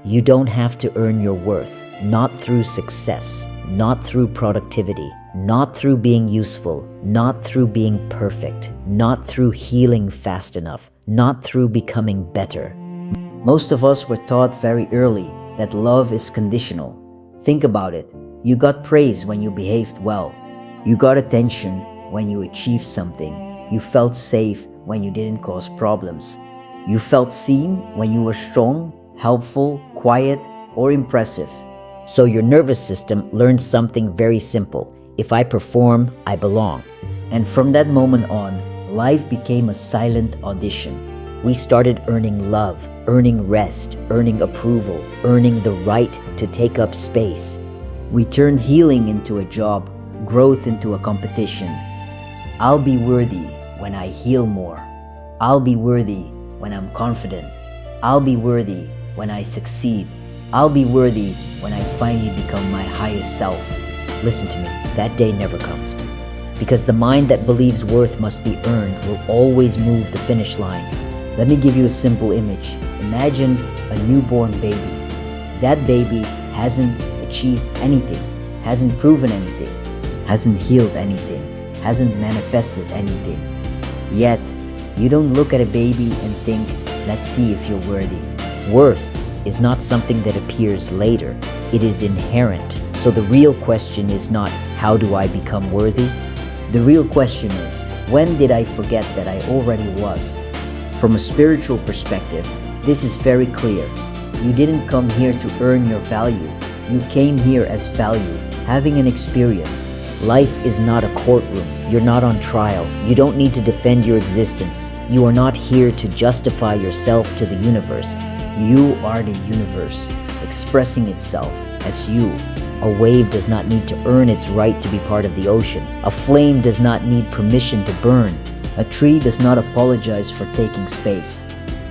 You don't have to earn your worth, not through success, not through productivity, not through being useful, not through being perfect, not through healing fast enough, not through becoming better. Most of us were taught very early that love is conditional. Think about it. You got praise when you behaved well. You got attention when you achieved something. You felt safe when you didn't cause problems. You felt seen when you were strong, helpful, quiet, or impressive. So your nervous system learned something very simple. If I perform, I belong. And from that moment on, life became a silent audition. We started earning love, earning rest, earning approval, earning the right to take up space. We turned healing into a job, growth into a competition. I'll be worthy when I heal more. I'll be worthy when I'm confident. I'll be worthy when I succeed. I'll be worthy when I finally become my highest self. Listen to me, that day never comes. Because the mind that believes worth must be earned will always move the finish line. Let me give you a simple image. Imagine a newborn baby. That baby hasn't achieved anything, hasn't proven anything, hasn't healed anything, hasn't manifested anything. Yet, you don't look at a baby and think, let's see if you're worthy. Worth is not something that appears later. It is inherent. So the real question is not, how do I become worthy? The real question is, when did I forget that I already was? From a spiritual perspective, this is very clear. You didn't come here to earn your value. You came here as value, having an experience. Life is not a courtroom. You're not on trial. You don't need to defend your existence. You are not here to justify yourself to the universe. You are the universe, expressing itself as you. A wave does not need to earn its right to be part of the ocean. A flame does not need permission to burn. A tree does not apologize for taking space.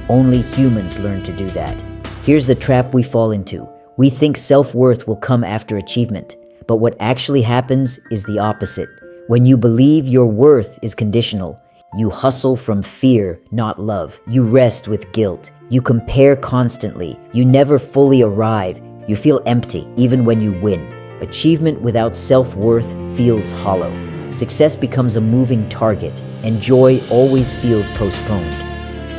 Only humans learn to do that. Here's the trap we fall into. We think self-worth will come after achievement. But what actually happens is the opposite. When you believe your worth is conditional, you hustle from fear, not love. You rest with guilt. You compare constantly. You never fully arrive. You feel empty even when you win. Achievement without self-worth feels hollow. Success becomes a moving target, and joy always feels postponed.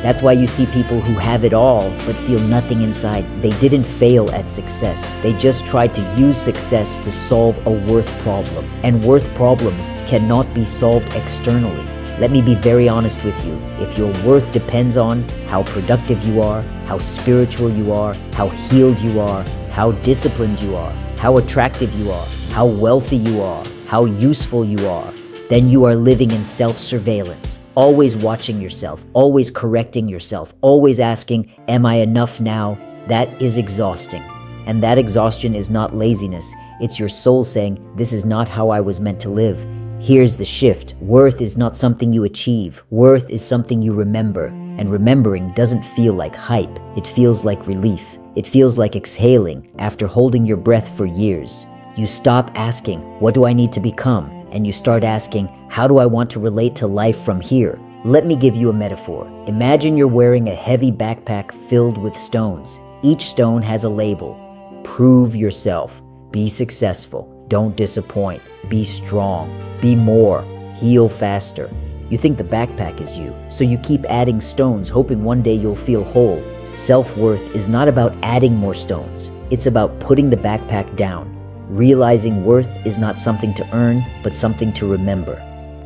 That's why you see people who have it all but feel nothing inside. They didn't fail at success. They just tried to use success to solve a worth problem. And worth problems cannot be solved externally. Let me be very honest with you. If your worth depends on how productive you are, how spiritual you are, how healed you are, how disciplined you are, how attractive you are, how wealthy you are, how useful you are, then you are living in self-surveillance, always watching yourself, always correcting yourself, always asking, am I enough now? That is exhausting. And that exhaustion is not laziness. It's your soul saying, this is not how I was meant to live. Here's the shift. Worth is not something you achieve. Worth is something you remember. And remembering doesn't feel like hype. It feels like relief. It feels like exhaling after holding your breath for years. You stop asking, what do I need to become? And you start asking, how do I want to relate to life from here? Let me give you a metaphor. Imagine you're wearing a heavy backpack filled with stones. Each stone has a label. Prove yourself. Be successful. Don't disappoint. Be strong. Be more. Heal faster. You think the backpack is you, so you keep adding stones, hoping one day you'll feel whole. Self-worth is not about adding more stones. It's about putting the backpack down. Realizing worth is not something to earn, but something to remember.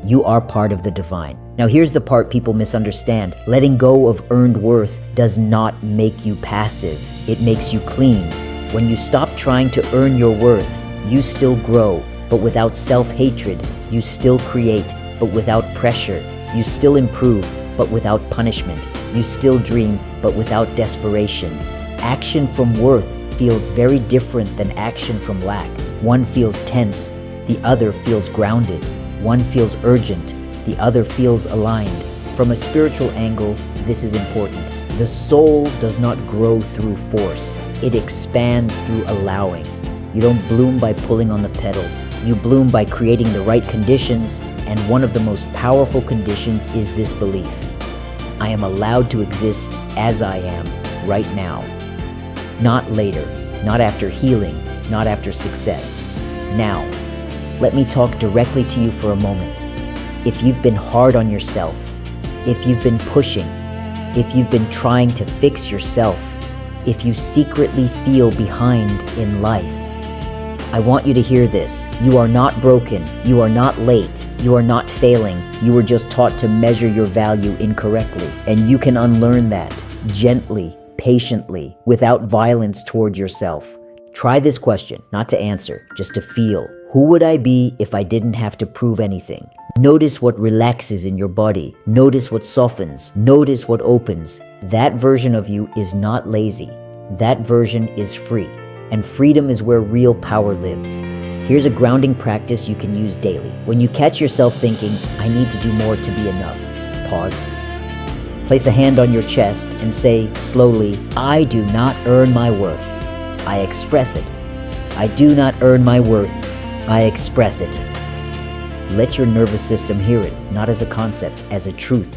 You are part of the divine. Now here's the part people misunderstand. Letting go of earned worth does not make you passive. It makes you clean. When you stop trying to earn your worth, you still grow, but without self-hatred. You still create, but without pressure. You still improve, but without punishment. You still dream, but without desperation. Action from worth feels very different than action from lack. One feels tense, the other feels grounded. One feels urgent, the other feels aligned. From a spiritual angle, this is important. The soul does not grow through force. It expands through allowing. You don't bloom by pulling on the petals. You bloom by creating the right conditions, and one of the most powerful conditions is this belief. I am allowed to exist as I am right now. Not later, not after healing, not after success. Now, let me talk directly to you for a moment. If you've been hard on yourself, if you've been pushing, if you've been trying to fix yourself, if you secretly feel behind in life, I want you to hear this. You are not broken. You are not late. You are not failing. You were just taught to measure your value incorrectly. And you can unlearn that gently, patiently, without violence toward yourself. Try this question, not to answer, just to feel. Who would I be if I didn't have to prove anything? Notice what relaxes in your body. Notice what softens. Notice what opens. That version of you is not lazy. That version is free. And freedom is where real power lives. Here's a grounding practice you can use daily. When you catch yourself thinking, I need to do more to be enough, pause. Place a hand on your chest and say slowly, I do not earn my worth. I express it. I do not earn my worth. I express it. Let your nervous system hear it, not as a concept, as a truth.